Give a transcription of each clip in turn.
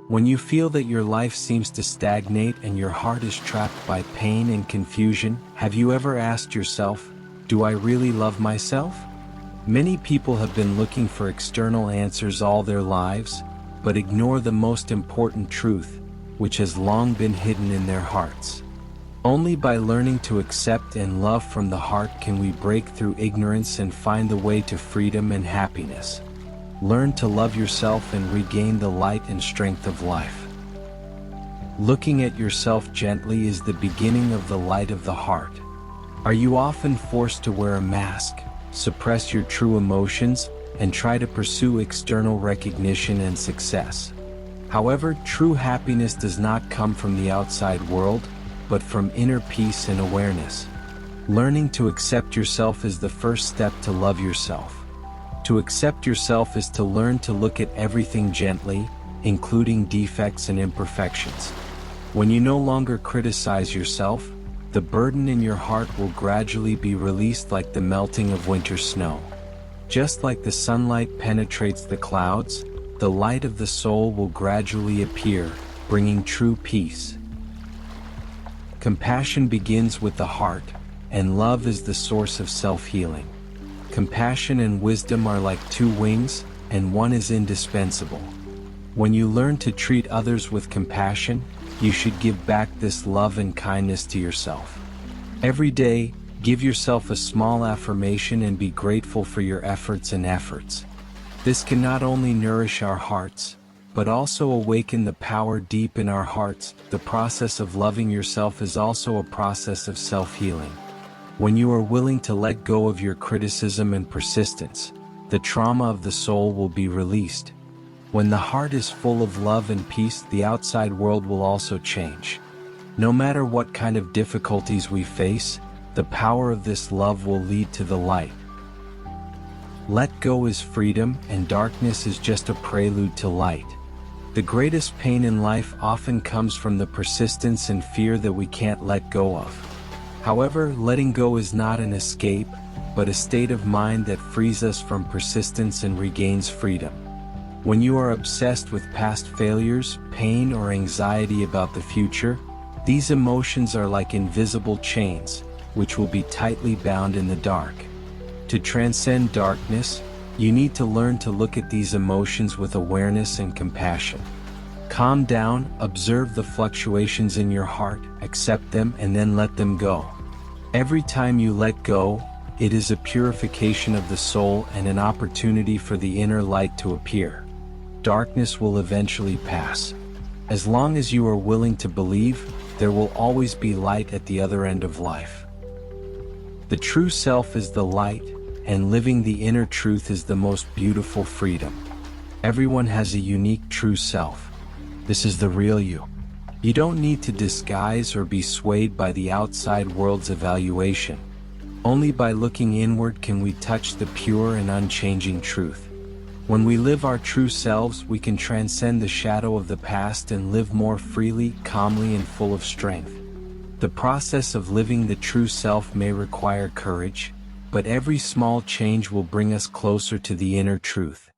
When you feel that your life seems to stagnate and your heart is trapped by pain and confusion, have you ever asked yourself, do I really love myself? Many people have been looking for external answers all their lives, but ignore the most important truth, which has long been hidden in their hearts. Only by learning to accept and love from the heart can we break through ignorance and find the way to freedom and happiness. Learn to love yourself and regain the light and strength of life. Looking at yourself gently is the beginning of the light of the heart. Are you often forced to wear a mask, suppress your true emotions, and try to pursue external recognition and success? However, true happiness does not come from the outside world, but from inner peace and awareness. Learning to accept yourself is the first step to love yourself. To accept yourself is to learn to look at everything gently, including defects and imperfections. When you no longer criticize yourself, the burden in your heart will gradually be released like the melting of winter snow. Just like the sunlight penetrates the clouds, the light of the soul will gradually appear, bringing true peace. Compassion begins with the heart, and love is the source of self-healing. Compassion and wisdom are like two wings, and one is indispensable. When you learn to treat others with compassion, you should give back this love and kindness to yourself. Every day, give yourself a small affirmation and be grateful for your efforts. This can not only nourish our hearts, but also awaken the power deep in our hearts. The process of loving yourself is also a process of self-healing. When you are willing to let go of your criticism and persistence, the trauma of the soul will be released. When the heart is full of love and peace, the outside world will also change. No matter what kind of difficulties we face, the power of this love will lead to the light. Let go is freedom, and darkness is just a prelude to light. The greatest pain in life often comes from the persistence and fear that we can't let go of. However, letting go is not an escape, but a state of mind that frees us from persistence and regains freedom. When you are obsessed with past failures, pain, or anxiety about the future, these emotions are like invisible chains, which will be tightly bound in the dark. To transcend darkness, you need to learn to look at these emotions with awareness and compassion. Calm down, observe the fluctuations in your heart, accept them, and then let them go. Every time you let go, it is a purification of the soul and an opportunity for the inner light to appear. Darkness will eventually pass. As long as you are willing to believe, there will always be light at the other end of life. The true self is the light, and living the inner truth is the most beautiful freedom. Everyone has a unique true self. This is the real you. You don't need to disguise or be swayed by the outside world's evaluation. Only by looking inward can we touch the pure and unchanging truth. When we live our true selves, we can transcend the shadow of the past and live more freely, calmly, and full of strength. The process of living the true self may require courage, but every small change will bring us closer to the inner truth.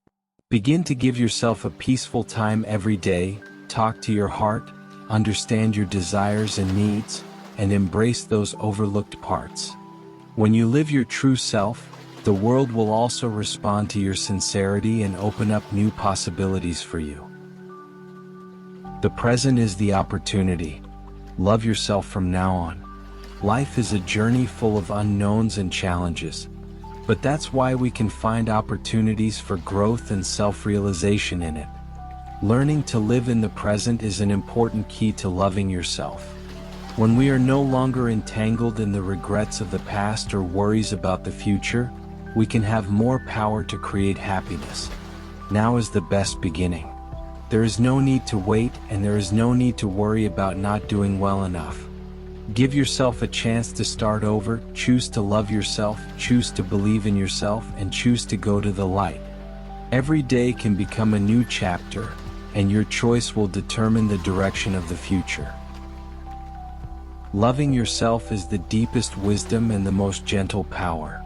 Begin to give yourself a peaceful time every day, talk to your heart, understand your desires and needs, and embrace those overlooked parts. When you live your true self, the world will also respond to your sincerity and open up new possibilities for you. The present is the opportunity. Love yourself from now on. Life is a journey full of unknowns and challenges, but that's why we can find opportunities for growth and self-realization in it. Learning to live in the present is an important key to loving yourself. When we are no longer entangled in the regrets of the past or worries about the future, we can have more power to create happiness. Now is the best beginning. There is no need to wait, and there is no need to worry about not doing well enough. Give yourself a chance to start over, choose to love yourself, choose to believe in yourself, and choose to go to the light. Every day can become a new chapter, and your choice will determine the direction of the future. Loving yourself is the deepest wisdom and the most gentle power.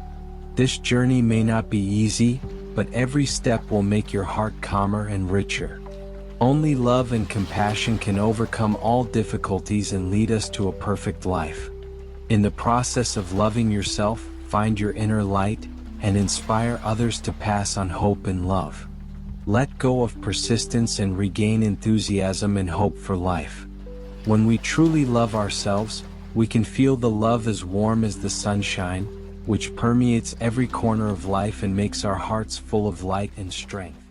This journey may not be easy, but every step will make your heart calmer and richer. Only love and compassion can overcome all difficulties and lead us to a perfect life. In the process of loving yourself, find your inner light, and inspire others to pass on hope and love. Let go of persistence and regain enthusiasm and hope for life. When we truly love ourselves, we can feel the love as warm as the sunshine, which permeates every corner of life and makes our hearts full of light and strength.